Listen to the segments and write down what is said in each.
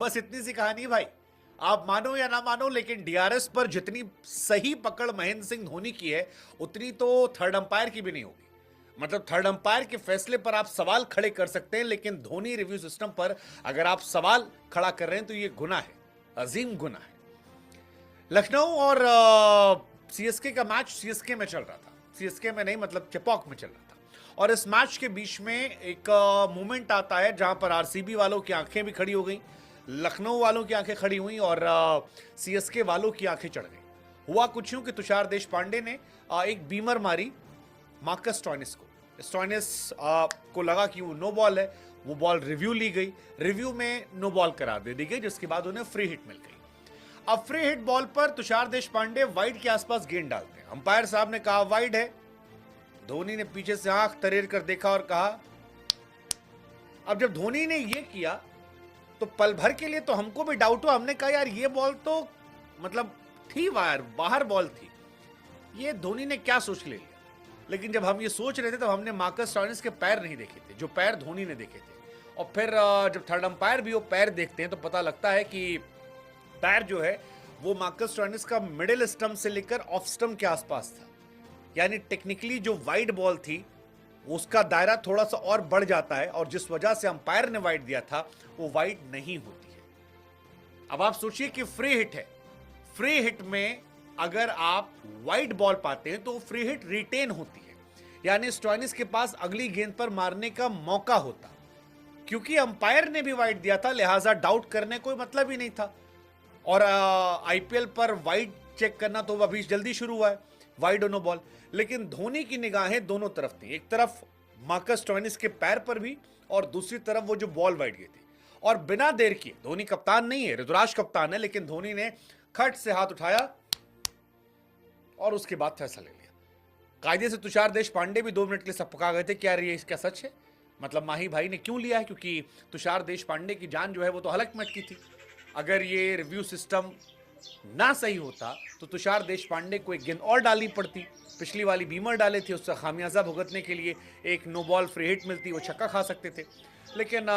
बस इतनी सी कहानी भाई। आप मानो या ना मानो, लेकिन डीआरएस पर जितनी सही पकड़ महेंद्र सिंह धोनी की है, उतनी तो थर्ड अंपायर की भी नहीं होगी। मतलब थर्ड अंपायर के फैसले पर आप सवाल खड़े कर सकते हैं, लेकिन धोनी रिव्यू सिस्टम पर अगर आप सवाल खड़ा कर रहे हैं तो ये गुनाह है, अजीम गुनाह है। लखनऊ और सीएसके का मैच सीएसके में चल रहा था, सीएसके में नहीं मतलब चेपॉक में चल रहा था। और इस मैच के बीच में एक मोमेंट आता है जहां पर आरसीबी वालों की आंखें भी खड़ी हो गई, लखनऊ वालों की आंखें खड़ी हुई और सीएसके वालों की आंखें चढ़ गई। हुआ कुछ यूं कि तुषार देशपांडे ने एक बीमर मारी मार्कस स्टोइनिस को। स्टोइनिस को लगा कि वो नो बॉल है, वो बॉल रिव्यू ली गई, रिव्यू में नो बॉल करार दे दी गई, जिसके बाद उन्हें फ्री हिट मिल गई। अब फ्री हिट बॉल पर तुषार देशपांडे वाइड के आसपास गेंद डालते हैं। अंपायर साहब ने कहा वाइड है। धोनी ने पीछे से आंख तरेर कर देखा और कहा। अब जब धोनी ने यह किया तो पल भर के लिए तो हमको भी डाउट हुआ। हमने कहा यार ये बॉल तो मतलब थी बाहर बॉल थी, ये धोनी ने क्या सोच ले लिया। लेकिन जब हम ये सोच रहे थे तब हमने मार्कस स्टोइनिस के पैर नहीं देखे थे, जो पैर धोनी ने देखे थे। और फिर जब थर्ड अंपायर भी वो पैर देखते हैं तो पता लगता है कि पैर जो है वो मार्कस स्टोइनिस का मिडिल स्टंप से लेकर ऑफ स्टंप के आसपास था। यानी टेक्निकली जो वाइड बॉल थी उसका दायरा थोड़ा सा और बढ़ जाता है, और जिस वजह से अंपायर ने वाइड दिया था वो वाइड नहीं होती है। अब आप सोचिए कि फ्री हिट है, फ्री हिट में अगर आप वाइड बॉल पाते हैं तो फ्री हिट रिटेन होती है, यानी स्टोइनिस के पास अगली गेंद पर मारने का मौका होता। क्योंकि अंपायर ने भी वाइड दिया था, लिहाजा डाउट करने कोई मतलब ही नहीं था। और आईपीएल पर वाइड चेक करना तो अभी जल्दी शुरू हुआ है, वाइड और नो बॉल। लेकिन धोनी की निगाहें दोनों तरफ थी, एक तरफ मार्कस स्टोइनिस के पैर पर भी और दूसरी तरफ वो जो बॉल वाइड गई थी। और बिना देर किए, धोनी कप्तान नहीं है, ऋतुराज कप्तान है, लेकिन धोनी ने खट से हाथ उठाया और उसके बाद फैसला ले लिया। कायदे से तुषार देशपांडे भी 2 मिनट के लिए सपका गए थे कि यार ये क्या सच है, मतलब माही भाई ने क्यों लिया है, क्योंकि तुषार देशपांडे की जान जो है वो तो हलक में अटकी थी। अगर ये रिव्यू सिस्टम ना सही होता तो तुषार देशपांडे को एक गेंद और डालनी पड़ती। पिछली वाली बीमर डाले थे, उससे खामियाजा भुगतने के लिए एक नो बॉल फ्री हिट मिलती, वो छक्का खा सकते थे। लेकिन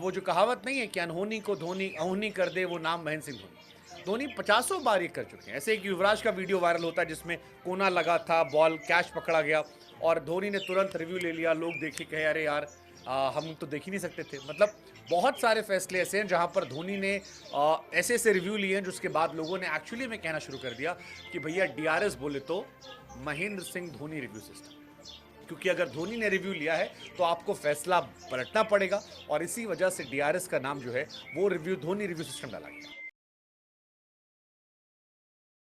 वो जो कहावत नहीं है कि अनहोनी को धोनी अहोनी कर दे, वो नाम महेंद्र सिंह धोनी। धोनी 50 बार ये कर चुके हैं। ऐसे एक युवराज का वीडियो वायरल होता है जिसमें कोना लगा था, बॉल कैच पकड़ा गया और धोनी ने तुरंत रिव्यू ले लिया। लोग देखे, कहे अरे यार हम तो देख ही नहीं सकते थे। मतलब बहुत सारे फैसले ऐसे हैं जहां पर धोनी ने ऐसे ऐसे रिव्यू लिए हैं जिसके बाद लोगों ने एक्चुअली में कहना शुरू कर दिया कि भैया डीआरएस बोले तो महेंद्र सिंह धोनी रिव्यू सिस्टम। क्योंकि अगर धोनी ने रिव्यू लिया है तो आपको फैसला पलटना पड़ेगा, और इसी वजह से डीआरएस का नाम जो है वो धोनी रिव्यू सिस्टम डाला गया।